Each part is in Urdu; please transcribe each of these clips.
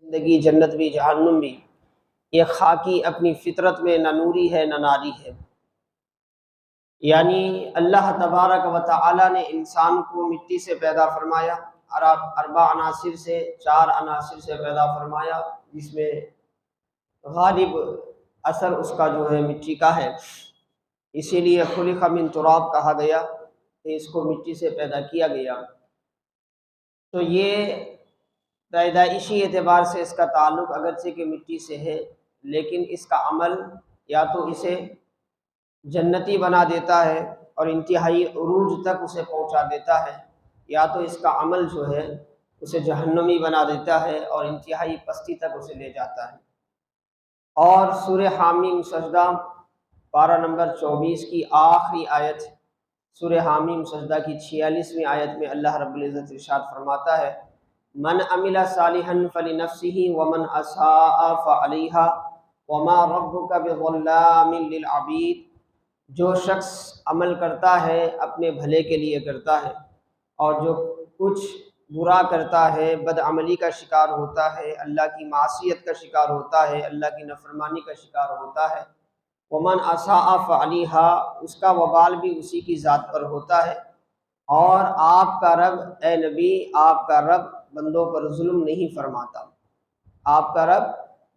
زندگی جنت بھی جہنم بھی، یہ خاکی اپنی فطرت میں نہ نوری ہے نہ ناری ہے۔ یعنی اللہ تبارک و تعالی نے انسان کو مٹی سے پیدا فرمایا، اربع عناصر سے، 4 عناصر سے پیدا فرمایا، جس میں غالب اثر اس کا جو ہے مٹی کا ہے، اسی لیے خلق من تراب کہا گیا کہ اس کو مٹی سے پیدا کیا گیا۔ تو یہ پیدائشی اعتبار سے اس کا تعلق اگرچہ کہ مٹی سے ہے، لیکن اس کا عمل یا تو اسے جنتی بنا دیتا ہے اور انتہائی عروج تک اسے پہنچا دیتا ہے، یا تو اس کا عمل جو ہے اسے جہنمی بنا دیتا ہے اور انتہائی پستی تک اسے لے جاتا ہے۔ اور سورہ حامیم سجدہ پارہ نمبر 24 کی آخری آیت، سورہ حامیم سجدہ کی 46ویں آیت میں اللہ رب العزت ارشاد فرماتا ہے، من عمل صالحا فلنفسه ومن اساء فعليها وما ربك بظلام للعبید۔ جو شخص عمل کرتا ہے اپنے بھلے کے لیے کرتا ہے، اور جو کچھ برا کرتا ہے، بدعملی کا شکار ہوتا ہے، اللہ کی معصیت کا شکار ہوتا ہے، اللہ کی نافرمانی کا شکار ہوتا ہے، ومن اساء فعليها، اس کا وبال بھی اسی کی ذات پر ہوتا ہے۔ اور آپ کا رب، اے نبی، آپ کا رب بندوں پر ظلم نہیں فرماتا، آپ کا رب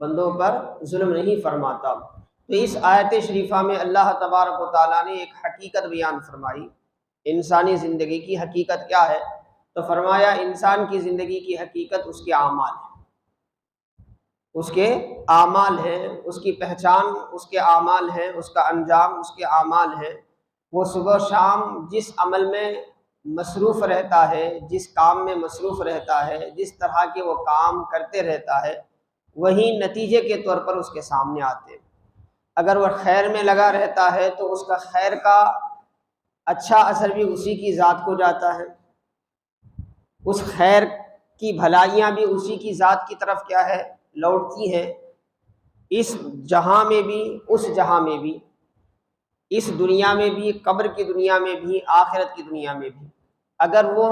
بندوں پر ظلم نہیں فرماتا۔ تو اس آیت شریفہ میں اللہ تبارک و تعالیٰ نے ایک حقیقت بیان فرمائی۔ انسانی زندگی کی حقیقت کیا ہے؟ تو فرمایا انسان کی زندگی کی حقیقت اس کے اعمال ہیں، اس کے اعمال ہیں، اس کی پہچان اس کے اعمال ہیں، اس کا انجام اس کے اعمال ہیں۔ وہ صبح شام جس عمل میں مصروف رہتا ہے، جس کام میں مصروف رہتا ہے، جس طرح کے وہ کام کرتے رہتا ہے، وہی نتیجے کے طور پر اس کے سامنے آتے ہیں۔ اگر وہ خیر میں لگا رہتا ہے تو اس کا خیر کا اچھا اثر بھی اسی کی ذات کو جاتا ہے، اس خیر کی بھلائیاں بھی اسی کی ذات کی طرف کیا ہے لوٹتی ہیں، اس جہاں میں بھی، اس جہاں میں بھی، اس دنیا میں بھی، قبر کی دنیا میں بھی، آخرت کی دنیا میں بھی۔ اگر وہ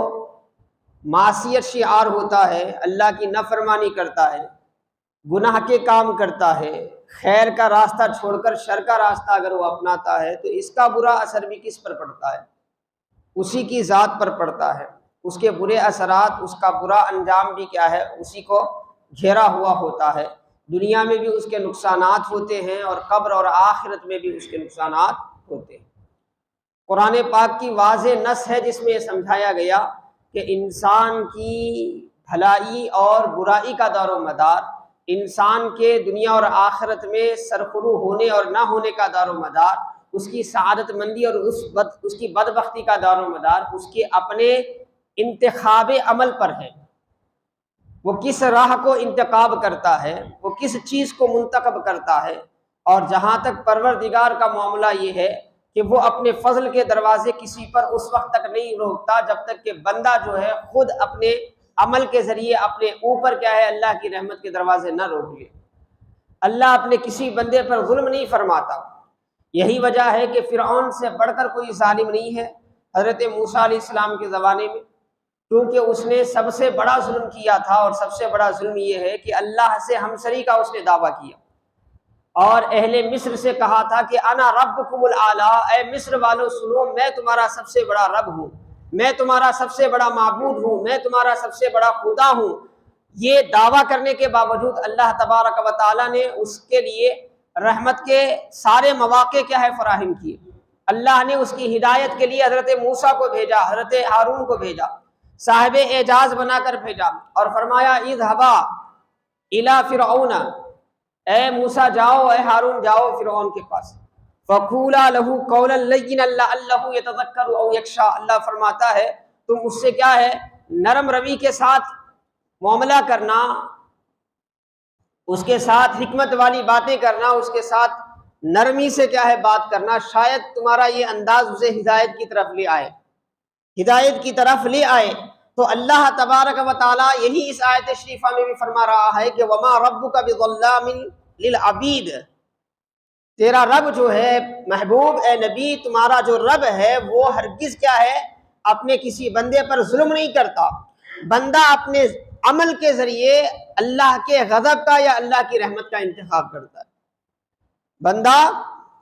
معصیت شعار ہوتا ہے، اللہ کی نافرمانی کرتا ہے، گناہ کے کام کرتا ہے، خیر کا راستہ چھوڑ کر شر کا راستہ اگر وہ اپناتا ہے، تو اس کا برا اثر بھی کس پر پڑتا ہے؟ اسی کی ذات پر پڑتا ہے۔ اس کے برے اثرات، اس کا برا انجام بھی کیا ہے اسی کو گھیرا ہوا ہوتا ہے۔ دنیا میں بھی اس کے نقصانات ہوتے ہیں اور قبر اور آخرت میں بھی اس کے نقصانات ہوتے ہیں۔ قرآن پاک کی واضح نص ہے جس میں یہ سمجھایا گیا کہ انسان کی بھلائی اور برائی کا دار و مدار، انسان کے دنیا اور آخرت میں سرخرو ہونے اور نہ ہونے کا دار و مدار، اس کی سعادت مندی اور اس کی بدبختی کا دار و مدار اس کے اپنے انتخاب عمل پر ہے۔ وہ کس راہ کو انتخاب کرتا ہے، وہ کس چیز کو منتخب کرتا ہے۔ اور جہاں تک پروردگار کا معاملہ یہ ہے کہ وہ اپنے فضل کے دروازے کسی پر اس وقت تک نہیں روکتا جب تک کہ بندہ جو ہے خود اپنے عمل کے ذریعے اپنے اوپر کیا ہے اللہ کی رحمت کے دروازے نہ روک لے۔ اللہ اپنے کسی بندے پر ظلم نہیں فرماتا۔ یہی وجہ ہے کہ فرعون سے بڑھ کر کوئی ظالم نہیں ہے حضرت موسیٰ علیہ السلام کے زمانے میں، کیونکہ اس نے سب سے بڑا ظلم کیا تھا، اور سب سے بڑا ظلم یہ ہے کہ اللہ سے ہمسری کا اس نے دعویٰ کیا، اور اہل مصر سے کہا تھا کہ انا ربکم الاعلیٰ، اے مصر والو سنو، میں تمہارا سب سے بڑا رب ہوں، میں تمہارا سب سے بڑا معبود ہوں، میں تمہارا سب سے بڑا خدا ہوں۔ یہ دعویٰ کرنے کے باوجود اللہ تبارک و تعالیٰ نے اس کے لیے رحمت کے سارے مواقع کیا ہے فراہم کیے۔ اللہ نے اس کی ہدایت کے لیے حضرت موسیٰ کو بھیجا، حضرت ہارون کو بھیجا، صاحب اعجاز بنا کر بھیجا، اور فرمایا اذهبا الی فرعون، اے موسیٰ جاؤ، اے ہارون جاؤ فرعون کے پاس، فقولا له قولا لینا لعلہ یتذکر او یخشی، اللہ فرماتا ہے تم اس سے کیا ہے نرم روی کے ساتھ معاملہ کرنا، اس کے ساتھ حکمت والی باتیں کرنا، اس کے ساتھ نرمی سے کیا ہے بات کرنا، شاید تمہارا یہ انداز اسے ہدایت کی طرف لے آئے، ہدایت کی طرف لے آئے۔ تو اللہ تبارک و تعالیٰ یہی اس آیت شریفہ میں بھی فرما رہا ہے کہ وما ربک بظلام للعبید، تیرا رب جو ہے محبوب اے نبی، تمہارا جو رب ہے وہ ہرگز کیا ہے اپنے کسی بندے پر ظلم نہیں کرتا۔ بندہ اپنے عمل کے ذریعے اللہ کے غضب کا یا اللہ کی رحمت کا انتخاب کرتا ہے۔ بندہ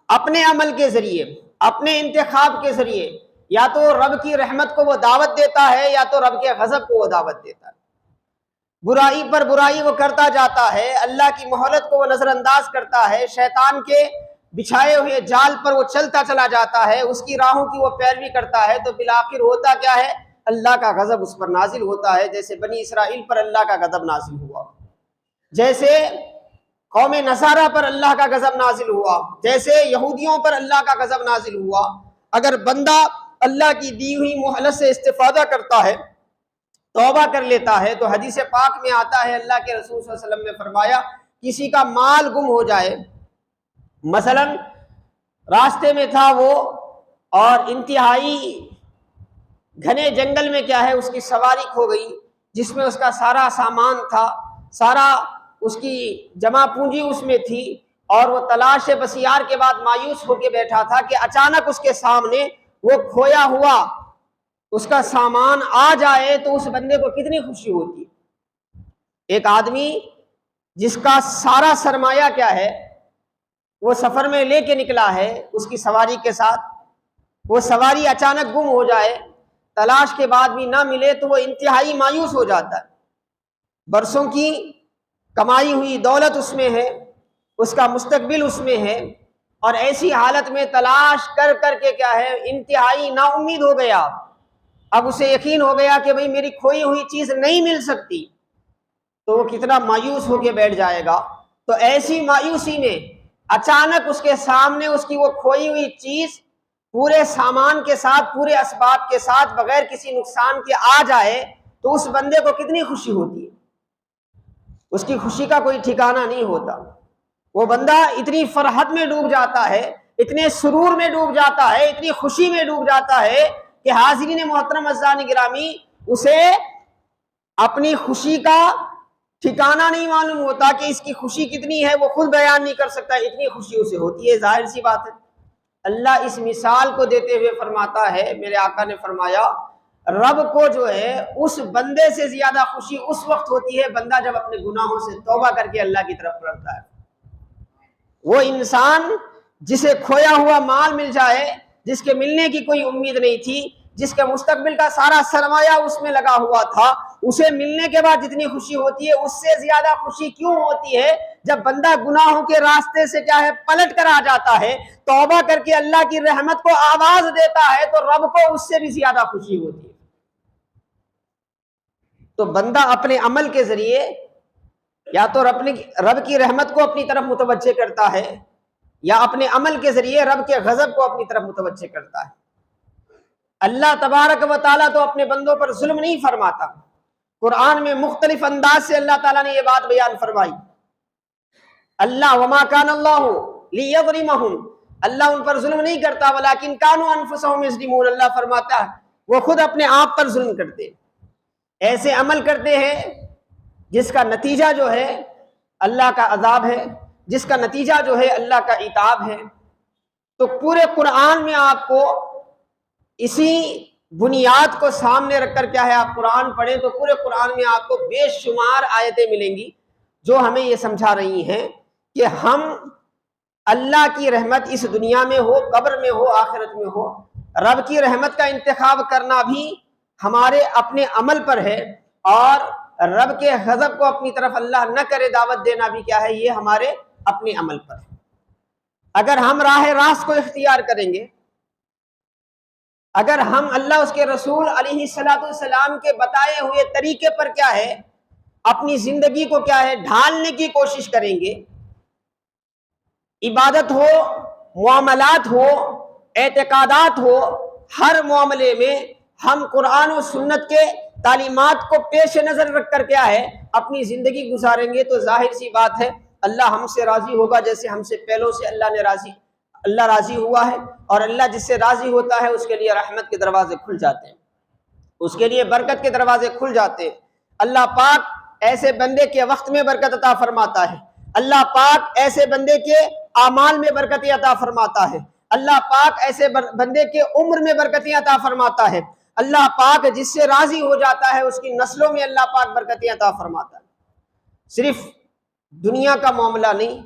اپنے عمل کے ذریعے، اپنے انتخاب کے ذریعے یا تو رب کی رحمت کو وہ دعوت دیتا ہے یا تو رب کے غضب کو وہ دعوت دیتا ہے۔ برائی پر برائی وہ کرتا جاتا ہے، اللہ کی مہلت کو وہ نظر انداز کرتا ہے، شیطان کے بچھائے ہوئے جال پر وہ چلتا چلا جاتا ہے، اس کی راہوں کی وہ پیروی کرتا ہے، تو بالآخر ہوتا کیا ہے؟ اللہ کا غضب اس پر نازل ہوتا ہے، جیسے بنی اسرائیل پر اللہ کا غضب نازل ہوا، جیسے قوم نصارہ پر اللہ کا غضب نازل ہوا، جیسے یہودیوں پر اللہ کا غضب نازل ہوا۔ اگر بندہ اللہ کی دی ہوئی مہلت سے استفادہ کرتا ہے، توبہ کر لیتا ہے، تو حدیث پاک میں آتا ہے، اللہ کے رسول صلی اللہ علیہ وسلم نے فرمایا کسی کا مال گم ہو جائے، مثلا راستے میں تھا وہ اور انتہائی گھنے جنگل میں کیا ہے اس کی سواری کھو گئی، جس میں اس کا سارا سامان تھا، سارا اس کی جمع پونجی اس میں تھی، اور وہ تلاش بسیار کے بعد مایوس ہو کے بیٹھا تھا کہ اچانک اس کے سامنے وہ کھویا ہوا اس کا سامان آ جائے تو اس بندے کو کتنی خوشی ہوتی ہے۔ ایک آدمی جس کا سارا سرمایہ کیا ہے وہ سفر میں لے کے نکلا ہے اس کی سواری کے ساتھ، وہ سواری اچانک گم ہو جائے، تلاش کے بعد بھی نہ ملے تو وہ انتہائی مایوس ہو جاتا ہے۔ برسوں کی کمائی ہوئی دولت اس میں ہے، اس کا مستقبل اس میں ہے، اور ایسی حالت میں تلاش کر کر کے کیا ہے انتہائی نا امید ہو گیا۔ اب اسے یقین ہو گیا کہ بھئی میری کھوئی ہوئی چیز نہیں مل سکتی، تو وہ کتنا مایوس ہو کے بیٹھ جائے گا۔ تو ایسی مایوسی میں اچانک اس کے سامنے اس کی وہ کھوئی ہوئی چیز پورے سامان کے ساتھ، پورے اسباب کے ساتھ، بغیر کسی نقصان کے آ جائے تو اس بندے کو کتنی خوشی ہوتی ہے، اس کی خوشی کا کوئی ٹھکانہ نہیں ہوتا۔ وہ بندہ اتنی فرحت میں ڈوب جاتا ہے، اتنے سرور میں ڈوب جاتا ہے، اتنی خوشی میں ڈوب جاتا ہے کہ حاضرین محترم عزیزان گرامی اسے اپنی خوشی کا ٹھکانہ نہیں معلوم ہوتا کہ اس کی خوشی کتنی ہے، وہ خود بیان نہیں کر سکتا، اتنی خوشی اسے ہوتی ہے۔ ظاہر سی بات ہے، اللہ اس مثال کو دیتے ہوئے فرماتا ہے، میرے آقا نے فرمایا رب کو جو ہے اس بندے سے زیادہ خوشی اس وقت ہوتی ہے بندہ جب اپنے گناہوں سے توبہ کر کے اللہ کی طرف لڑتا ہے۔ وہ انسان جسے کھویا ہوا مال مل جائے، جس کے ملنے کی کوئی امید نہیں تھی، جس کے مستقبل کا سارا سرمایہ اس میں لگا ہوا تھا، اسے ملنے کے بعد جتنی خوشی ہوتی ہے اس سے زیادہ خوشی کیوں ہوتی ہے جب بندہ گناہوں کے راستے سے کیا ہے پلٹ کر آ جاتا ہے، توبہ کر کے اللہ کی رحمت کو آواز دیتا ہے، تو رب کو اس سے بھی زیادہ خوشی ہوتی ہے۔ تو بندہ اپنے عمل کے ذریعے یا تو رب کی رحمت کو اپنی طرف متوجہ کرتا ہے، یا اپنے عمل کے ذریعے رب کے غضب کو اپنی طرف متوجہ کرتا ہے۔ اللہ تبارک و تعالیٰ تو اپنے بندوں پر ظلم نہیں فرماتا۔ قرآن میں مختلف انداز سے اللہ تعالیٰ نے یہ بات بیان فرمائی۔ اللہ وما کان اللہ لیظلمہم، اللہ ان پر ظلم نہیں کرتا، ولیکن کانوا انفسہم یظلمون، اللہ فرماتا ہے وہ خود اپنے آپ پر ظلم کرتے، ایسے عمل کرتے ہیں جس کا نتیجہ جو ہے اللہ کا عذاب ہے، جس کا نتیجہ جو ہے اللہ کا عتاب ہے۔ تو پورے قرآن میں آپ کو اسی بنیاد کو سامنے رکھ کر کیا ہے آپ قرآن پڑھیں تو پورے قرآن میں آپ کو بے شمار آیتیں ملیں گی جو ہمیں یہ سمجھا رہی ہیں کہ ہم اللہ کی رحمت اس دنیا میں ہو، قبر میں ہو، آخرت میں ہو، رب کی رحمت کا انتخاب کرنا بھی ہمارے اپنے عمل پر ہے، اور رب کے غضب کو اپنی طرف اللہ نہ کرے دعوت دینا بھی کیا ہے یہ ہمارے اپنے عمل پر ہے۔ اگر ہم راہ راست کو اختیار کریں گے، اگر ہم اللہ اس کے رسول علیہ السلام کے بتائے ہوئے طریقے پر کیا ہے اپنی زندگی کو کیا ہے ڈھالنے کی کوشش کریں گے، عبادت ہو، معاملات ہو، اعتقادات ہو، ہر معاملے میں ہم قرآن و سنت کے تعلیمات کو پیش نظر رکھ کر کیا ہے اپنی زندگی گزاریں گے، تو ظاہر سی بات ہے اللہ ہم سے راضی ہوگا، جیسے ہم سے پہلوں سے اللہ راضی ہوا ہے، اور اللہ جس سے راضی ہوتا ہے اس کے لیے رحمت کے دروازے کھل جاتے ہیں، اس کے لیے برکت کے دروازے کھل جاتے ہیں۔ اللہ پاک ایسے بندے کے وقت میں برکت عطا فرماتا ہے، اللہ پاک ایسے بندے کے اعمال میں برکت عطا فرماتا ہے، اللہ پاک ایسے بندے کے عمر میں برکت عطا فرماتا ہے، اللہ پاک جس سے راضی ہو جاتا ہے اس کی نسلوں میں اللہ پاک برکتیں عطا فرماتا ہے۔ صرف دنیا کا معاملہ نہیں،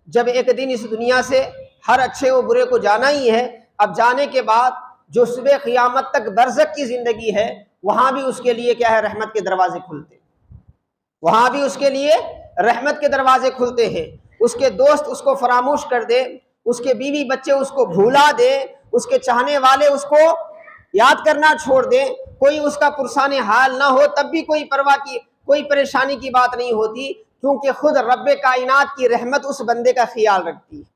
جب ایک دن اس دنیا سے ہر اچھے و برے کو جانا ہی ہے، اب جانے کے بعد جو صبح قیامت تک برزخ کی زندگی ہے، وہاں بھی اس کے لیے کیا ہے، رحمت کے دروازے کھلتے ہیں، وہاں بھی اس کے لیے رحمت کے دروازے کھلتے ہیں۔ اس کے دوست اس کو فراموش کر دے، اس کے بیوی بچے اس کو بھولا دے، اس کے چاہنے والے اس کو یاد کرنا چھوڑ دیں، کوئی اس کا پرسان حال نہ ہو، تب بھی کوئی پرواہ کی، کوئی پریشانی کی بات نہیں ہوتی، کیونکہ خود رب کائنات کی رحمت اس بندے کا خیال رکھتی ہے،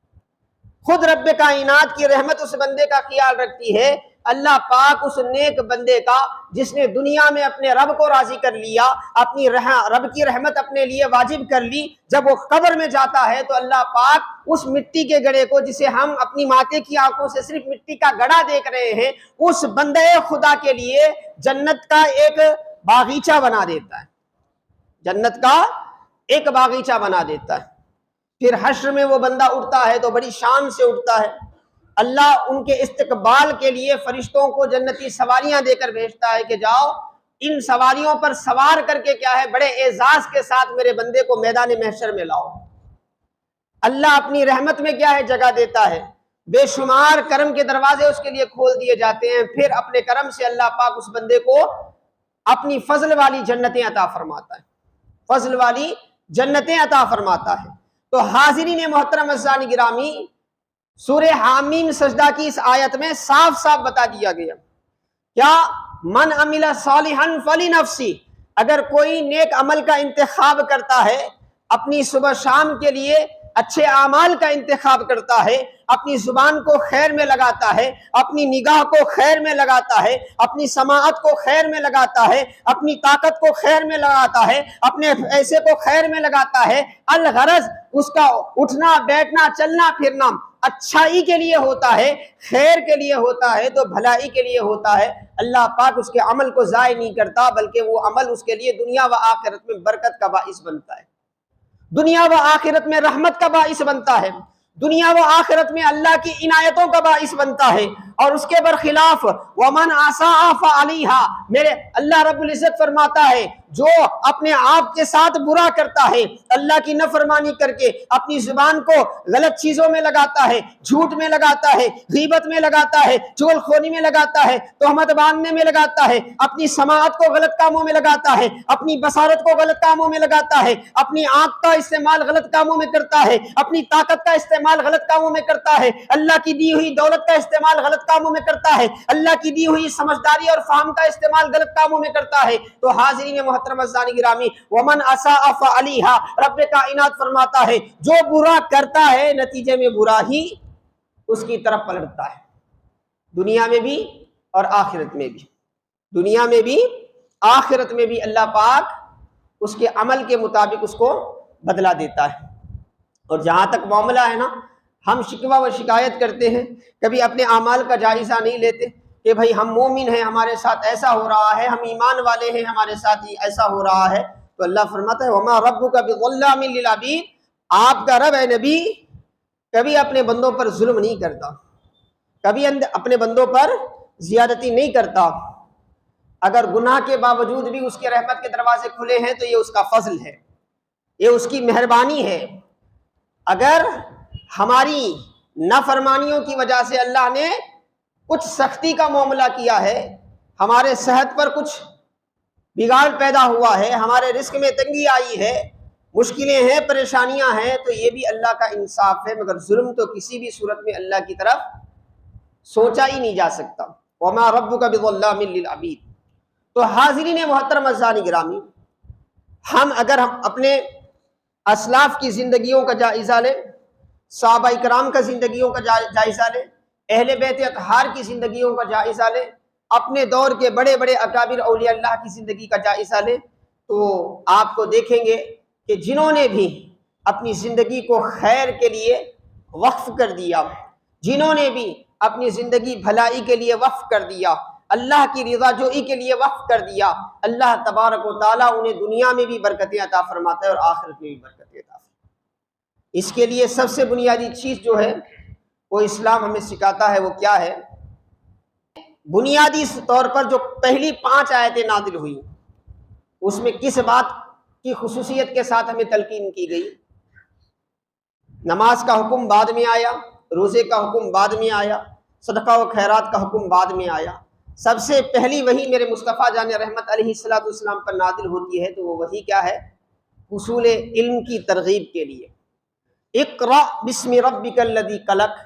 خود رب کائنات کی رحمت اس بندے کا خیال رکھتی ہے۔ اللہ پاک اس نیک بندے کا جس نے دنیا میں اپنے رب کو راضی کر لیا، اپنی رب کی رحمت اپنے لیے واجب کر لی، جب وہ قبر میں جاتا ہے تو اللہ پاک اس مٹی کے گڑھے کو، جسے ہم اپنی ماتے کی آنکھوں سے صرف مٹی کا گڑھا دیکھ رہے ہیں، اس بندے خدا کے لیے جنت کا ایک باغیچہ بنا دیتا ہے، جنت کا ایک باغیچہ بنا دیتا ہے۔ پھر حشر میں وہ بندہ اٹھتا ہے تو بڑی شان سے اٹھتا ہے، اللہ ان کے استقبال کے لیے فرشتوں کو جنتی سواریاں دے کر بھیجتا ہے کہ جاؤ ان سواریوں پر سوار کر کے کیا ہے، بڑے اعزاز کے ساتھ میرے بندے کو میدان محشر میں لاؤ۔ اللہ اپنی رحمت میں کیا ہے، جگہ دیتا ہے، بے شمار کرم کے دروازے اس کے لیے کھول دیے جاتے ہیں، پھر اپنے کرم سے اللہ پاک اس بندے کو اپنی فضل والی جنتیں عطا فرماتا ہے، فضل والی جنتیں عطا فرماتا ہے۔ تو حاضرین محترم عزیزان گرامی، سورہ حامیم سجدہ کی اس آیت میں صاف صاف بتا دیا گیا کیا، من عمل صالحا فلنفسی، اگر کوئی نیک عمل کا انتخاب کرتا ہے، اپنی صبح شام کے لیے اچھے اعمال کا انتخاب کرتا ہے، اپنی زبان کو خیر میں لگاتا ہے، اپنی نگاہ کو خیر میں لگاتا ہے، اپنی سماعت کو خیر میں لگاتا ہے، اپنی طاقت کو خیر میں لگاتا ہے، اپنے پیسے کو خیر میں لگاتا ہے، الغرض اس کا اٹھنا بیٹھنا چلنا پھرنا اچھائی کے لیے ہوتا ہے، خیر کے لیے ہوتا ہے، تو بھلائی کے لیے ہوتا ہے، اللہ پاک اس کے عمل کو ضائع نہیں کرتا، بلکہ وہ عمل اس کے لیے دنیا و آخرت میں برکت کا باعث بنتا ہے، دنیا و آخرت میں رحمت کا باعث بنتا ہے، دنیا و آخرت میں اللہ کی عنایتوں کا باعث بنتا ہے۔ اور اس کے برخلاف ومن اساء فعلیہا، میرے اللہ رب العزت فرماتا ہے جو اپنے آپ کے ساتھ برا کرتا ہے، اللہ کی نافرمانی کر کے اپنی زبان کو غلط چیزوں میں لگاتا ہے، جھوٹ میں لگاتا ہے، غیبت میں لگاتا ہے، چغل خوری میں لگاتا ہے، تہمت باندھنے میں لگاتا ہے، اپنی سماعت کو غلط کاموں میں لگاتا ہے، اپنی بصارت کو غلط کاموں میں لگاتا ہے، اپنی آنکھ کا استعمال غلط کاموں میں کرتا ہے، اپنی طاقت کا استعمال غلط کاموں میں کرتا ہے، اللہ کی دی ہوئی دولت کا استعمال غلط کاموں میں کرتا ہے، اللہ کی دی ہوئی سمجھداری اور فہم کا استعمال غلط کاموں میں کرتا ہے، تو حاضرین محترم عزیزان گرامی، ومن اساء فعلیہا، رب کائنات فرماتا ہے جو برا کرتا ہے نتیجے میں برا ہی اس کی طرف پلٹتا ہے، دنیا میں بھی اور آخرت میں بھی، دنیا میں بھی آخرت میں بھی اللہ پاک اس کے عمل کے مطابق اس کو بدلا دیتا ہے۔ اور جہاں تک معاملہ ہے نا، ہم شکوہ و شکایت کرتے ہیں، کبھی اپنے اعمال کا جائزہ نہیں لیتے کہ بھائی ہم مومن ہیں، ہمارے ساتھ ایسا ہو رہا ہے، ہم ایمان والے ہیں، ہمارے ساتھ ہی ایسا ہو رہا ہے، تو اللہ فرماتا ہے وما ربک بظلام للعبید، آپ کا رب اے نبی کبھی اپنے بندوں پر ظلم نہیں کرتا، کبھی اپنے بندوں پر زیادتی نہیں کرتا، اگر گناہ کے باوجود بھی اس کے رحمت کے دروازے کھلے ہیں تو یہ اس کا فضل ہے، یہ اس کی مہربانی ہے۔ اگر ہماری نافرمانیوں کی وجہ سے اللہ نے کچھ سختی کا معاملہ کیا ہے، ہمارے صحت پر کچھ بگاڑ پیدا ہوا ہے، ہمارے رزق میں تنگی آئی ہے، مشکلیں ہیں، پریشانیاں ہیں، تو یہ بھی اللہ کا انصاف ہے، مگر ظلم تو کسی بھی صورت میں اللہ کی طرف سوچا ہی نہیں جا سکتا۔ وما ربک بظلام للعبید۔ تو حاضرین محترم عزیزان گرامی، اگر ہم اپنے اسلاف کی زندگیوں کا جائزہ لیں، صحابہ کرام کا زندگیوں کا جائزہ لیں، اہل بیت اطہار کی زندگیوں کا جائزہ لیں، اپنے دور کے بڑے بڑے اکابر اولیاء اللہ کی زندگی کا جائزہ لیں، تو آپ کو دیکھیں گے کہ جنہوں نے بھی اپنی زندگی کو خیر کے لیے وقف کر دیا، جنہوں نے بھی اپنی زندگی بھلائی کے لیے وقف کر دیا، اللہ کی رضا جوئی کے لیے وقف کر دیا، اللہ تبارک و تعالیٰ انہیں دنیا میں بھی برکتیں عطا فرماتا ہے اور آخرت میں بھی برکتیں عطا فرماتا ہے۔ اس کے لیے سب سے بنیادی چیز جو ہے وہ اسلام ہمیں سکھاتا ہے، وہ کیا ہے؟ بنیادی طور پر جو پہلی 5 آیتیں نازل ہوئی اس میں کس بات کی خصوصیت کے ساتھ ہمیں تلقین کی گئی؟ نماز کا حکم بعد میں آیا، روزے کا حکم بعد میں آیا، صدقہ و خیرات کا حکم بعد میں آیا۔ سب سے پہلی وحی میرے مصطفیٰ جان رحمت علیہ الصلوۃ والسلام پر نازل ہوتی ہے تو وہ وحی کیا ہے؟ حصول علم کی ترغیب کے لیے۔ اقرأ بسم ربک الذی خلق،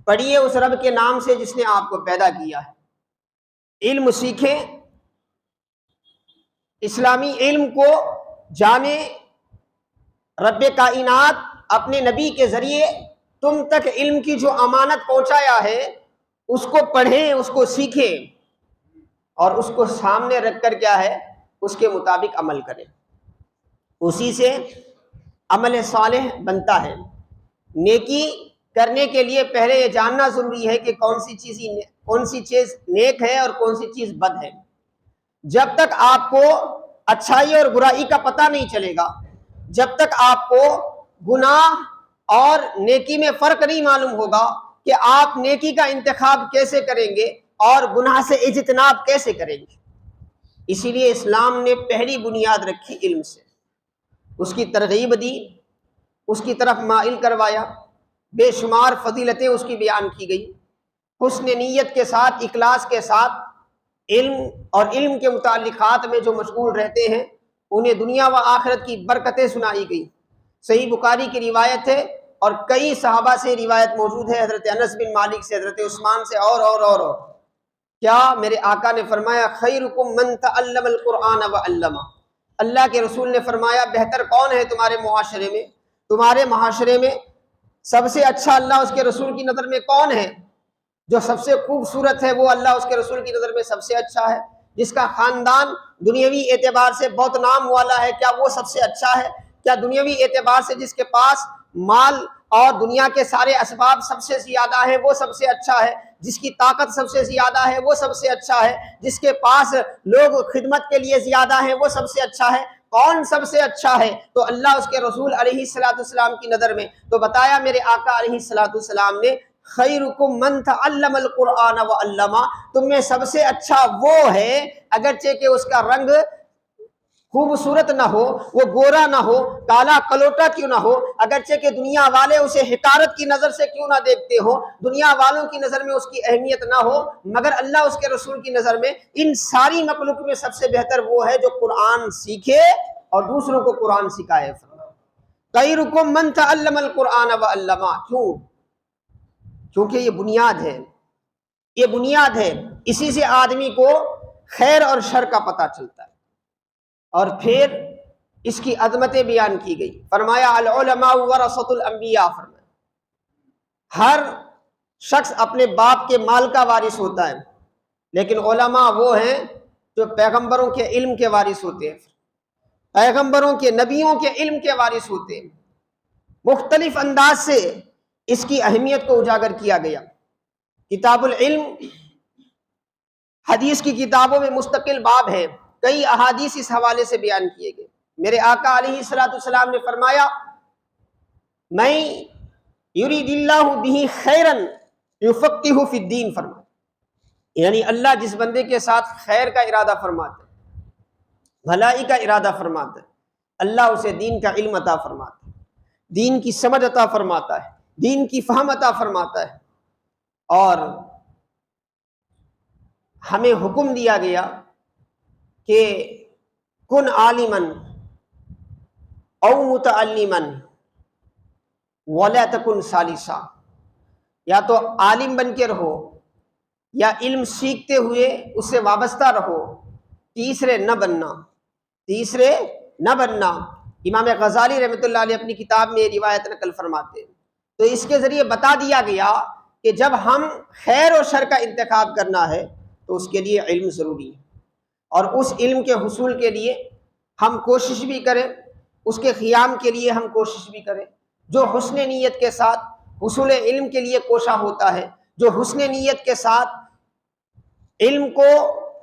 پڑھیے اس رب کے نام سے جس نے آپ کو پیدا کیا ہے۔ علم سیکھیں، اسلامی علم کو جانیں۔ رب کائنات اپنے نبی کے ذریعے تم تک علم کی جو امانت پہنچایا ہے اس کو پڑھیں، اس کو سیکھیں اور اس کو سامنے رکھ کر کیا ہے؟ اس کے مطابق عمل کریں۔ اسی سے عمل صالح بنتا ہے۔ نیکی کرنے کے لیے پہلے یہ جاننا ضروری ہے کہ کون سی چیز نیک ہے اور کون سی چیز بد ہے۔ جب تک آپ کو اچھائی اور برائی کا پتہ نہیں چلے گا، جب تک آپ کو گناہ اور نیکی میں فرق نہیں معلوم ہوگا کہ آپ نیکی کا انتخاب کیسے کریں گے اور گناہ سے اجتناب کیسے کریں گے۔ اسی لیے اسلام نے پہلی بنیاد رکھی علم سے، اس کی ترغیب دی، اس کی طرف مائل کروایا، بے شمار فضیلتیں اس کی بیان کی گئی۔ حسن نیت کے ساتھ، اخلاص کے ساتھ علم اور علم کے متعلقات میں جو مشغول رہتے ہیں انہیں دنیا و آخرت کی برکتیں سنائی گئی۔ صحیح بخاری کی روایت ہے اور کئی صحابہ سے روایت موجود ہے، حضرت انس بن مالک سے، حضرت عثمان سے اور کیا میرے آقا نے فرمایا خیرکم من تعلم القرآن وعلمہ، اللہ کے رسول نے فرمایا بہتر کون ہے تمہارے معاشرے میں سب سے اچھا اللہ اس کے رسول کی نظر میں کون ہے؟ جو سب سے خوبصورت ہے وہ اللہ اس کے رسول کی نظر میں سب سے اچھا ہے۔ جس کا خاندان دنیاوی اعتبار سے بہت نام والا ہے، کیا وہ سب سے اچھا ہے؟ کیا دنیاوی اعتبار سے جس کے پاس مال اور دنیا کے سارے اسباب سب سے زیادہ ہیں وہ سب سے اچھا ہے؟ جس کی طاقت سب سے زیادہ ہے وہ سب سے اچھا ہے؟ جس کے پاس لوگ خدمت کے لیے زیادہ ہیں وہ سب سے اچھا ہے؟ کون سب سے اچھا ہے؟ تو اللہ اس کے رسول علیہ الصلوۃ والسلام کی نظر میں۔ تو بتایا میرے آقا علیہ الصلوۃ والسلام نے خیرکم من تعلم القرآن وعلمہ، تم میں سب سے اچھا وہ ہے اگرچہ کہ اس کا رنگ خوبصورت نہ ہو، وہ گورا نہ ہو، کالا کلوٹا کیوں نہ ہو، اگرچہ کہ دنیا والے اسے حقارت کی نظر سے کیوں نہ دیکھتے ہو، دنیا والوں کی نظر میں اس کی اہمیت نہ ہو، مگر اللہ اس کے رسول کی نظر میں ان ساری مخلوق میں سب سے بہتر وہ ہے جو قرآن سیکھے اور دوسروں کو قرآن سکھائے۔ خیرکم من تعلم القرآن وعلمہ، کیونکہ یہ بنیاد ہے، اسی سے آدمی کو خیر اور شر کا پتہ چلتا ہے۔ اور پھر اس کی عظمتیں بیان کی گئی، فرمایا العلماء ورثۃ الانبیاء، فرمایا ہر شخص اپنے باپ کے مال کا وارث ہوتا ہے، لیکن علماء وہ ہیں جو پیغمبروں کے علم کے وارث ہوتے ہیں، پیغمبروں کے نبیوں کے علم کے وارث ہوتے ہیں۔ مختلف انداز سے اس کی اہمیت کو اجاگر کیا گیا۔ کتاب العلم، حدیث کی کتابوں میں مستقل باب ہے، کئی احادیث اس حوالے سے بیان کیے گئے۔ میرے آقا علیہ الصلوۃ والسلام نے فرمایا میں یرید اللہ بہ خیرا یفقہہ فی الدین، فرمایا یعنی اللہ جس بندے کے ساتھ خیر کا ارادہ فرماتا ہے، بھلائی کا ارادہ فرماتا ہے، اللہ اسے دین کا علم عطا فرماتا ہے، دین کی سمجھ عطا فرماتا ہے، دین کی فہم عطا فرماتا ہے۔ اور ہمیں حکم دیا گیا کہ کن عالما او متعلما ولا تکن ثالثا، یا تو عالم بن کے رہو یا علم سیکھتے ہوئے اس سے وابستہ رہو، تیسرے نہ بننا۔ امام غزالی رحمۃ اللہ علیہ اپنی کتاب میں یہ روایت نقل فرماتے ہیں۔ تو اس کے ذریعے بتا دیا گیا کہ جب ہم خیر و شر کا انتخاب کرنا ہے تو اس کے لیے علم ضروری ہے، اور اس علم کے حصول کے لیے ہم کوشش بھی کریں، اس کے قیام کے لیے ہم کوشش بھی کریں۔ جو حسن نیت کے ساتھ حصول علم کے لیے کوشاں ہوتا ہے، جو حسن نیت کے ساتھ علم کو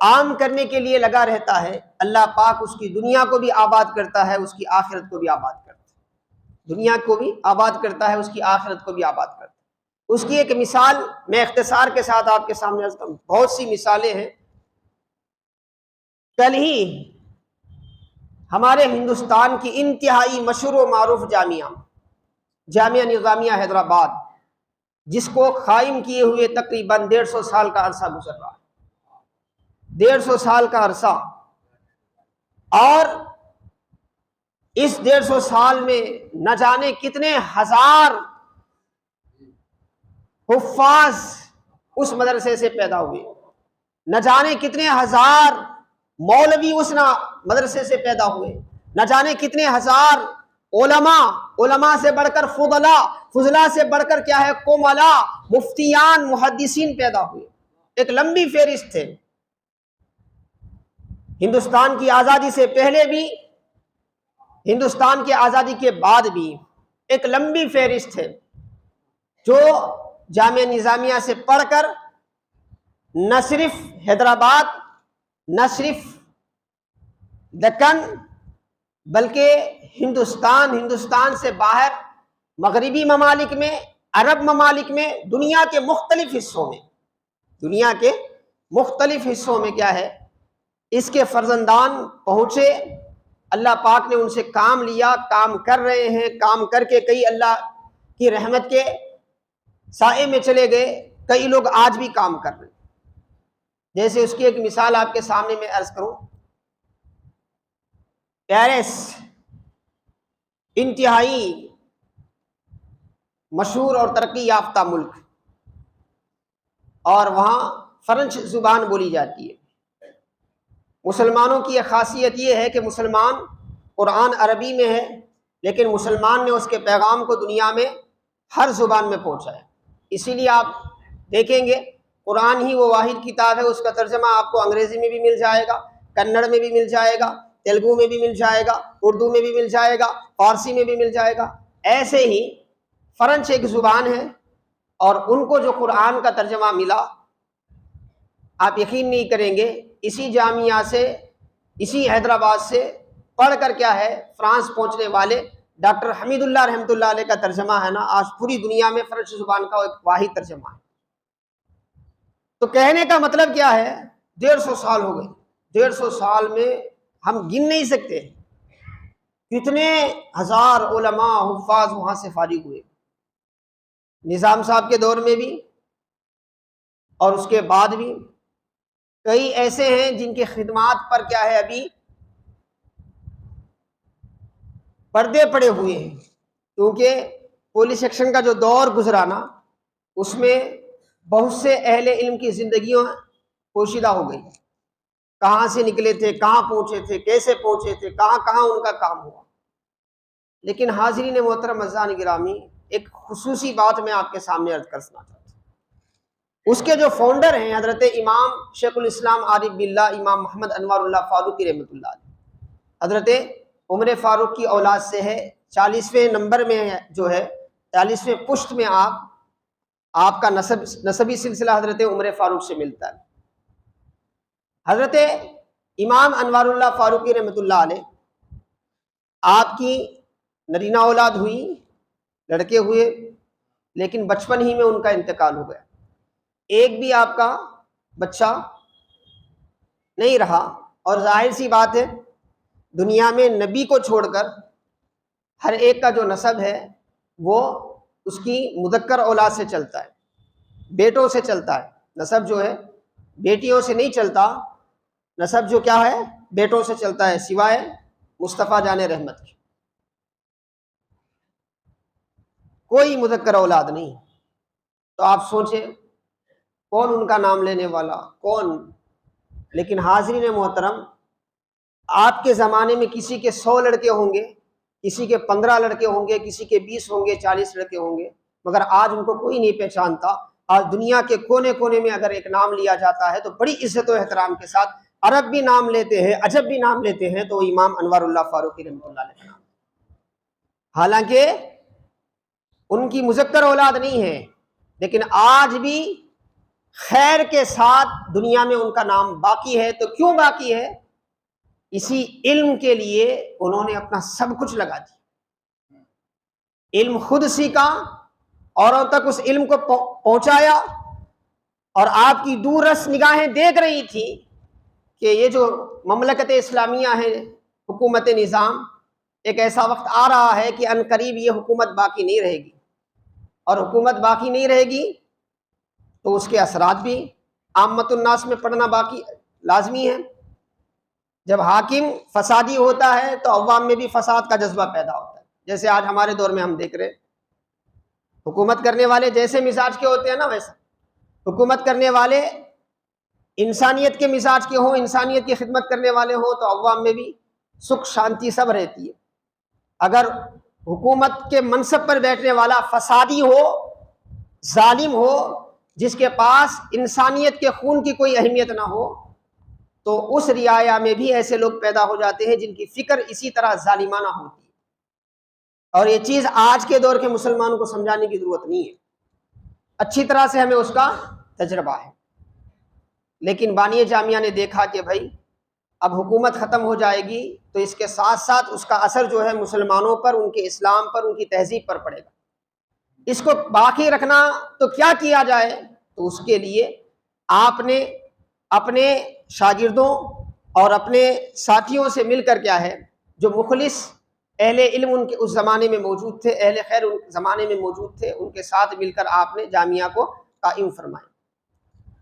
عام کرنے کے لیے لگا رہتا ہے، اللہ پاک اس کی دنیا کو بھی آباد کرتا ہے، اس کی آخرت کو بھی آباد کرتا ہے، دنیا کو بھی آباد کرتا ہے، اس کی آخرت کو بھی آباد کرتا ہے۔ اس کی ایک مثال میں اختصار کے ساتھ آپ کے سامنے عرض کروں، بہت سی مثالیں ہیں۔ کل ہی ہمارے ہندوستان کی انتہائی مشہور و معروف جامعہ نظامیہ حیدرآباد، جس کو قائم کیے ہوئے تقریباً 150 سال کا عرصہ گزر رہا ہے، 150 سال کا عرصہ، اور اس 150 سال میں نہ جانے کتنے ہزار حفاظ اس مدرسے سے پیدا ہوئے، نہ جانے کتنے ہزار مولوی اس مدرسے سے پیدا ہوئے، نہ جانے کتنے ہزار علماء سے بڑھ کر فضلاء سے بڑھ کر کیا ہے کملا، مفتیان، محدثین پیدا ہوئے۔ ایک لمبی فہرست ہے، ہندوستان کی آزادی سے پہلے بھی، ہندوستان کی آزادی کے بعد بھی ایک لمبی فہرست ہے، جو جامعہ نظامیہ سے پڑھ کر نہ صرف حیدرآباد، نہ صرف دکن، بلکہ ہندوستان سے باہر مغربی ممالک میں، عرب ممالک میں، دنیا کے مختلف حصوں میں کیا ہے اس کے فرزندان پہنچے۔ اللہ پاک نے ان سے کام لیا، کام کر رہے ہیں، کام کر کے کئی اللہ کی رحمت کے سائے میں چلے گئے، کئی لوگ آج بھی کام کر رہے ہیں۔ جیسے اس کی ایک مثال آپ کے سامنے میں عرض کروں، پیرس انتہائی مشہور اور ترقی یافتہ ملک، اور وہاں فرانس زبان بولی جاتی ہے۔ مسلمانوں کی ایک خاصیت یہ ہے کہ مسلمان، قرآن عربی میں ہے، لیکن مسلمان نے اس کے پیغام کو دنیا میں ہر زبان میں پہنچایا۔ اسی لیے آپ دیکھیں گے قرآن ہی وہ واحد کتاب ہے، اس کا ترجمہ آپ کو انگریزی میں بھی مل جائے گا، کنڑ میں بھی مل جائے گا، تیلگو میں بھی مل جائے گا، اردو میں بھی مل جائے گا، فارسی میں بھی مل جائے گا۔ ایسے ہی فرانس ایک زبان ہے، اور ان کو جو قرآن کا ترجمہ ملا، آپ یقین نہیں کریں گے، اسی جامعہ سے، اسی حیدرآباد سے پڑھ کر کیا ہے فرانس پہنچنے والے ڈاکٹر حمید اللہ رحمۃ اللہ علیہ کا ترجمہ ہے نا، آج پوری دنیا میں فرانس زبان کا ایک واحد ترجمہ ہے۔ تو کہنے کا مطلب کیا ہے، 150 سال ہو گئے، 150 سال میں ہم گن نہیں سکتے کتنے ہزار علماء، حفاظ وہاں سے فارغ ہوئے، نظام صاحب کے دور میں بھی اور اس کے بعد بھی۔ کئی ایسے ہیں جن کی خدمات پر کیا ہے ابھی پردے پڑے ہوئے ہیں، کیونکہ پولیس ایکشن کا جو دور گزرا نا، اس میں بہت سے اہل علم کی زندگیوں پوشیدہ ہو گئی، کہاں سے نکلے تھے، کہاں پہنچے تھے، کیسے پہنچے تھے، کہاں کہاں ان کا کام ہوا۔ لیکن حاضرین محترم عزیزان گرامی، ایک خصوصی بات میں آپ کے سامنے عرض کرنا چاہتا ہوں۔ اس کے جو فاؤنڈر ہیں حضرت امام شیخ الاسلام عارف باللہ امام محمد انوار اللہ فاروقی رحمۃ اللہ علیہ، حضرت عمر فاروق کی اولاد سے ہے، 40ویں نمبر میں جو ہے 40ویں پشت میں آپ کا نسبی سلسلہ حضرت عمر فاروق سے ملتا ہے۔ حضرت امام انوار اللہ فاروقی رحمۃ اللہ علیہ، آپ کی نرینہ اولاد ہوئی، لڑکے ہوئے، لیکن بچپن ہی میں ان کا انتقال ہو گیا۔ ایک بھی آپ کا بچہ نہیں رہا، اور ظاہر سی بات ہے دنیا میں نبی کو چھوڑ کر ہر ایک کا جو نسب ہے وہ اس کی مذکر اولاد سے چلتا ہے، بیٹوں سے چلتا ہے۔ نسب جو ہے بیٹیوں سے نہیں چلتا، نسب جو کیا ہے بیٹوں سے چلتا ہے، سوائے مصطفیٰ جان رحمت کی کوئی مذکر اولاد نہیں۔ تو آپ سوچیں کون ان کا نام لینے والا، کون؟ لیکن حاضرین محترم، آپ کے زمانے میں کسی کے 100 لڑکے ہوں گے، کسی کے 15 لڑکے ہوں گے، کسی کے 20 ہوں گے، 40 لڑکے ہوں گے، مگر آج ان کو کوئی نہیں پہچانتا۔ آج دنیا کے کونے کونے میں اگر ایک نام لیا جاتا ہے تو بڑی عزت و احترام کے ساتھ عرب بھی نام لیتے ہیں، عجب بھی نام لیتے ہیں، تو امام انوار اللہ فاروقی رحمۃ اللہ علیہ کا نام، حالانکہ ان کی مذکر اولاد نہیں ہے، لیکن آج بھی خیر کے ساتھ دنیا میں ان کا نام باقی ہے۔ تو کیوں باقی ہے؟ اسی علم کے لیے انہوں نے اپنا سب کچھ لگا دیا، علم خود سیکھا، اوروں تک اس علم کو پہنچایا، اور آپ کی دور رس نگاہیں دیکھ رہی تھی کہ یہ جو مملکت اسلامیہ ہے، حکومت نظام، ایک ایسا وقت آ رہا ہے کہ ان قریب یہ حکومت باقی نہیں رہے گی، اور حکومت باقی نہیں رہے گی تو اس کے اثرات بھی عامت الناس میں پڑنا باقی لازمی ہے۔ جب حاکم فسادی ہوتا ہے تو عوام میں بھی فساد کا جذبہ پیدا ہوتا ہے، جیسے آج ہمارے دور میں ہم دیکھ رہے ہیں، حکومت کرنے والے جیسے مزاج کے ہوتے ہیں نا، ویسا حکومت کرنے والے انسانیت کے مزاج کے ہوں، انسانیت کی خدمت کرنے والے ہوں تو عوام میں بھی سکھ شانتی سب رہتی ہے۔ اگر حکومت کے منصب پر بیٹھنے والا فسادی ہو، ظالم ہو، جس کے پاس انسانیت کے خون کی کوئی اہمیت نہ ہو، تو اس رعایا میں بھی ایسے لوگ پیدا ہو جاتے ہیں جن کی فکر اسی طرح ظالمانہ ہوتی ہے۔ اور یہ چیز آج کے دور کے مسلمانوں کو سمجھانے کی ضرورت نہیں ہے، اچھی طرح سے ہمیں اس کا تجربہ ہے۔ لیکن بانی جامعہ نے دیکھا کہ بھائی اب حکومت ختم ہو جائے گی تو اس کے ساتھ ساتھ اس کا اثر جو ہے مسلمانوں پر، ان کے اسلام پر، ان کی تہذیب پر پڑے گا، اس کو باقی رکھنا تو کیا کیا جائے؟ تو اس کے لیے آپ نے اپنے شاگردوں اور اپنے ساتھیوں سے مل کر کیا ہے، جو مخلص اہل علم ان کے اس زمانے میں موجود تھے، اہل خیر ان زمانے میں موجود تھے، ان کے ساتھ مل کر آپ نے جامعہ کو قائم فرمایا،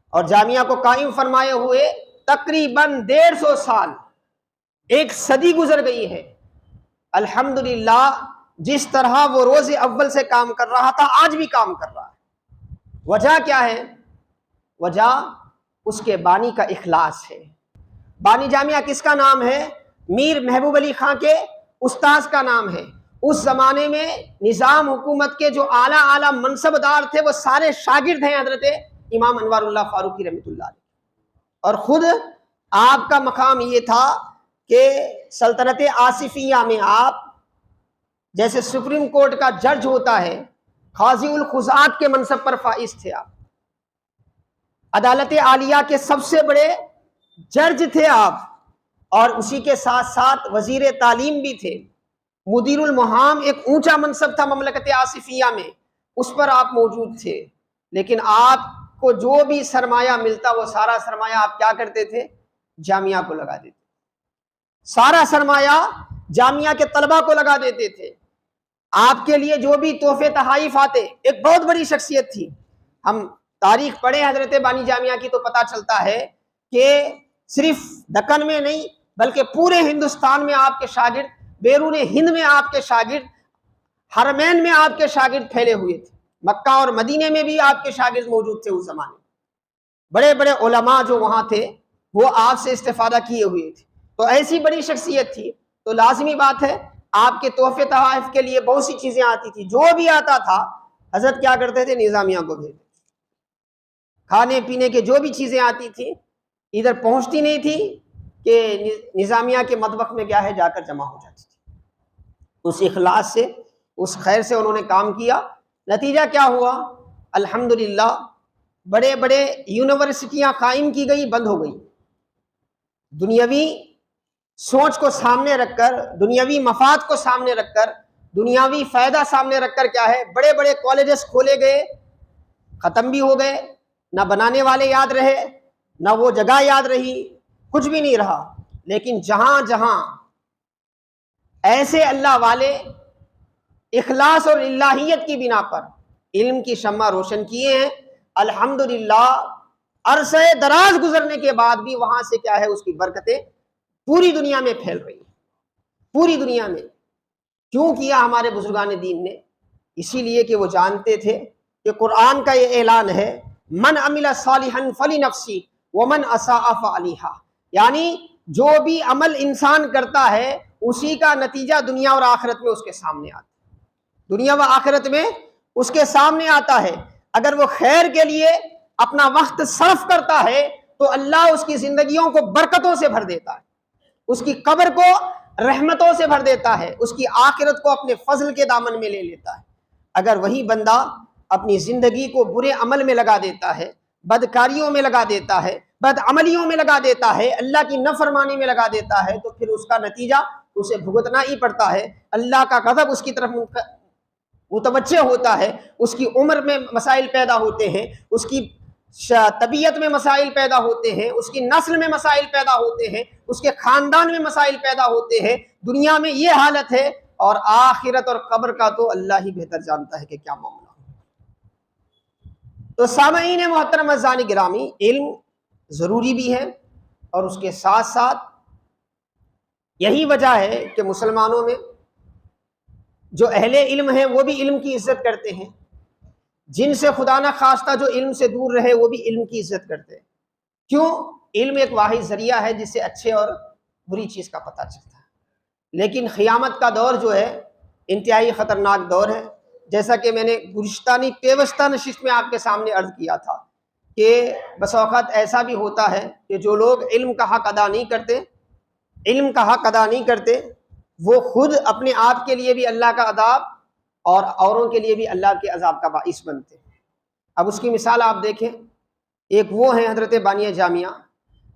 اور جامعہ کو قائم فرمائے ہوئے تقریباً 150 سال، ایک صدی گزر گئی ہے۔ الحمدللہ جس طرح وہ روز اول سے کام کر رہا تھا آج بھی کام کر رہا ہے۔ وجہ کیا ہے؟ وجہ اس کے بانی کا اخلاص ہے۔ بانی جامعہ کس کا نام ہے؟ میر محبوب علی خان کے استاذ کا نام ہے۔ اس زمانے میں نظام حکومت کے جو اعلیٰ منصب دار تھے وہ سارے شاگرد ہیں حضرت امام انوار اللہ فاروقی رحمۃ اللہ علیہ، اور خود آپ کا مقام یہ تھا کہ سلطنت آصفیہ میں آپ جیسے سپریم کورٹ کا جج ہوتا ہے، قاضی القضات کے منصب پر فائز تھے آپ، عدالت عالیہ کے سب سے بڑے جج تھے آپ، اور اسی کے ساتھ ساتھ وزیر تعلیم بھی تھے۔ مدیر المہام ایک اونچا منصب تھا مملکت آصفیہ میں، اس پر آپ موجود تھے، لیکن آپ کو جو بھی سرمایہ ملتا وہ سارا سرمایہ آپ کیا کرتے تھے؟ جامعہ کو لگا دیتے، سارا سرمایہ جامعہ کے طلبہ کو لگا دیتے تھے۔ آپ کے لیے جو بھی تحفے تحائف آتے، ایک بہت بڑی شخصیت تھی، ہم تاریخ پڑھیں حضرت بانی جامعہ کی تو پتہ چلتا ہے کہ صرف دکن میں نہیں بلکہ پورے ہندوستان میں آپ کے شاگرد، بیرون ہند میں آپ کے شاگرد، حرمین میں آپ کے شاگرد پھیلے ہوئے تھے، مکہ اور مدینے میں بھی آپ کے شاگرد موجود تھے۔ اس زمانے میں بڑے بڑے علماء جو وہاں تھے وہ آپ سے استفادہ کیے ہوئے تھے، تو ایسی بڑی شخصیت تھی، تو لازمی بات ہے آپ کے تحفے تحائف کے لیے بہت سی چیزیں آتی تھی، جو بھی آتا تھا حضرت کیا کرتے تھے؟ نظامیہ کو بھیجتے، کھانے پینے کے جو بھی چیزیں آتی تھی ادھر پہنچتی نہیں تھی کہ نظامیہ کے مطبخ میں کیا ہے جا کر جمع ہو جاتی تھی۔ اس اخلاص سے، اس خیر سے انہوں نے کام کیا، نتیجہ کیا ہوا؟ الحمدللہ بڑے بڑے یونیورسٹیاں قائم کی گئی، بند ہو گئی۔ دنیاوی سوچ کو سامنے رکھ کر، دنیاوی مفاد کو سامنے رکھ کر، دنیاوی فائدہ سامنے رکھ کر کیا ہے بڑے بڑے کالجز کھولے گئے، ختم بھی ہو گئے، نہ بنانے والے یاد رہے، نہ وہ جگہ یاد رہی، کچھ بھی نہیں رہا۔ لیکن جہاں جہاں ایسے اللہ والے اخلاص اور الہیت کی بنا پر علم کی شمع روشن کیے ہیں، الحمدللہ عرصہ دراز گزرنے کے بعد بھی وہاں سے کیا ہے اس کی برکتیں پوری دنیا میں پھیل رہی ہیں، پوری دنیا میں۔ کیوں کیا ہمارے بزرگان دین نے؟ اسی لیے کہ وہ جانتے تھے کہ قرآن کا یہ اعلان ہے، من عمل صالحا فلنفسی ومن اساء فعلیہا، یعنی جو بھی عمل انسان کرتا ہے اسی کا نتیجہ دنیا اور آخرت میں اس کے سامنے آتا ہے، دنیا و آخرت میں اس کے سامنے آتا ہے۔ اگر وہ خیر کے لیے اپنا وقت صرف کرتا ہے تو اللہ اس کی زندگیوں کو برکتوں سے بھر دیتا ہے، اس کی قبر کو رحمتوں سے بھر دیتا ہے، اس کی آخرت کو اپنے فضل کے دامن میں لے لیتا ہے۔ اگر وہی بندہ اپنی زندگی کو برے عمل میں لگا دیتا ہے، بدکاریوں میں لگا دیتا ہے، بد عملیوں میں لگا دیتا ہے، اللہ کی نافرمانی میں لگا دیتا ہے، تو پھر اس کا نتیجہ اسے بھگتنا ہی پڑتا ہے، اللہ کا غضب اس کی طرف متوجہ ہوتا ہے، اس کی عمر میں مسائل پیدا ہوتے ہیں، اس کی طبیعت میں مسائل پیدا ہوتے ہیں، اس کی نسل میں مسائل پیدا ہوتے ہیں، اس کے خاندان میں مسائل پیدا ہوتے ہیں، دنیا میں یہ حالت ہے، اور آخرت اور قبر کا تو اللہ ہی بہتر جانتا ہے کہ کیا معاملہ ہو۔ تو سامعین محترم اعزائے گرامی، علم ضروری بھی ہے، اور اس کے ساتھ ساتھ یہی وجہ ہے کہ مسلمانوں میں جو اہل علم ہیں وہ بھی علم کی عزت کرتے ہیں، جن سے خدا نہ خواستہ جو علم سے دور رہے وہ بھی علم کی عزت کرتے ہیں۔ کیوں؟ علم ایک واحد ذریعہ ہے جس سے اچھے اور بری چیز کا پتہ چلتا ہے، لیکن قیامت کا دور جو ہے انتہائی خطرناک دور ہے، جیسا کہ میں نے گزشتہ پیوستہ نشست میں آپ کے سامنے عرض کیا تھا کہ بس اوقات ایسا بھی ہوتا ہے کہ جو لوگ علم کا حق ادا نہیں کرتے وہ خود اپنے آپ کے لیے بھی اللہ کا عذاب اور اوروں کے لیے بھی اللہ کے عذاب کا باعث بنتے ہیں۔ اب اس کی مثال آپ دیکھیں، ایک وہ ہیں حضرت بانی جامعہ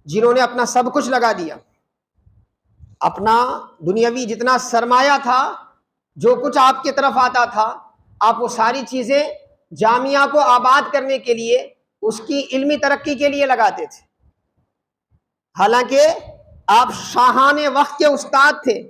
جنہوں نے اپنا سب کچھ لگا دیا، اپنا دنیاوی جتنا سرمایہ تھا، جو کچھ آپ کی طرف آتا تھا، آپ وہ ساری چیزیں جامعہ کو آباد کرنے کے لیے، اس کی علمی ترقی کے لیے لگاتے تھے، حالانکہ آپ شاہان وقت کے استاد تھے،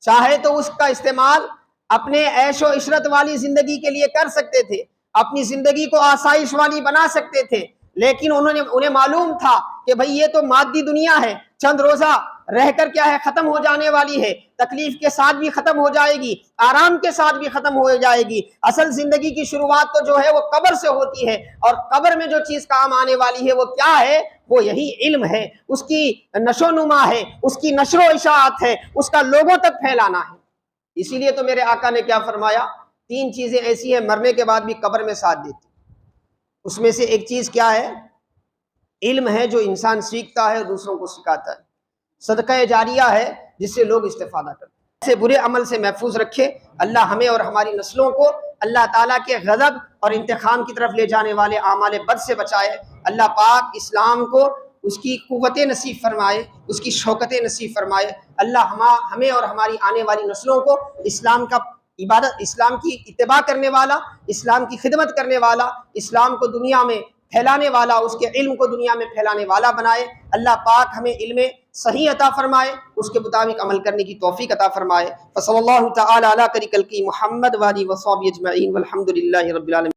چاہے تو اس کا استعمال اپنے عیش و عشرت والی زندگی کے لیے کر سکتے تھے، اپنی زندگی کو آسائش والی بنا سکتے تھے، لیکن انہیں معلوم تھا کہ بھئی یہ تو مادی دنیا ہے، چند روزہ رہ کر کیا ہے ختم ہو جانے والی ہے، تکلیف کے ساتھ بھی ختم ہو جائے گی، آرام کے ساتھ بھی ختم ہو جائے گی، اصل زندگی کی شروعات تو جو ہے وہ قبر سے ہوتی ہے، اور قبر میں جو چیز کام آنے والی ہے وہ کیا ہے؟ وہ یہی علم ہے، اس کی نشو و نما ہے، اس کی نشر و اشاعت ہے، اس کا لوگوں تک پھیلانا ہے۔ اسی لیے تو میرے آقا نے کیا فرمایا؟ 3 چیزیں ایسی ہیں مرنے کے بعد بھی قبر میں ساتھ دیتی، اس میں سے ایک چیز کیا ہے؟ علم ہے جو انسان سیکھتا ہے اور دوسروں کو سکھاتا ہے، صدقہ جاریہ ہے جس سے لوگ استفادہ کرتے ہیں۔ ایسے برے عمل سے محفوظ رکھے اللہ ہمیں اور ہماری نسلوں کو اللہ تعالیٰ کے غضب اور انتقام کی طرف لے جانے والے اعمال بد سے بچائے۔ اللہ پاک اسلام کو اس کی قوت نصیب فرمائے، اس کی شوکت نصیب فرمائے۔ اللہ ہمیں اور ہماری آنے والی نسلوں کو اسلام کا عبادت، اسلام کی اتباع کرنے والا، اسلام کی خدمت کرنے والا، اسلام کو دنیا میں پھیلانے والا، اس کے علم کو دنیا میں پھیلانے والا بنائے۔ اللہ پاک ہمیں علم صحیح عطا فرمائے، اس کے مطابق عمل کرنے کی توفیق عطا فرمائے۔ فصلی اللہ تعالی علی خیر خلقہ محمد و آلہ و صحبہ اجمعین والحمد للہ رب العالمین۔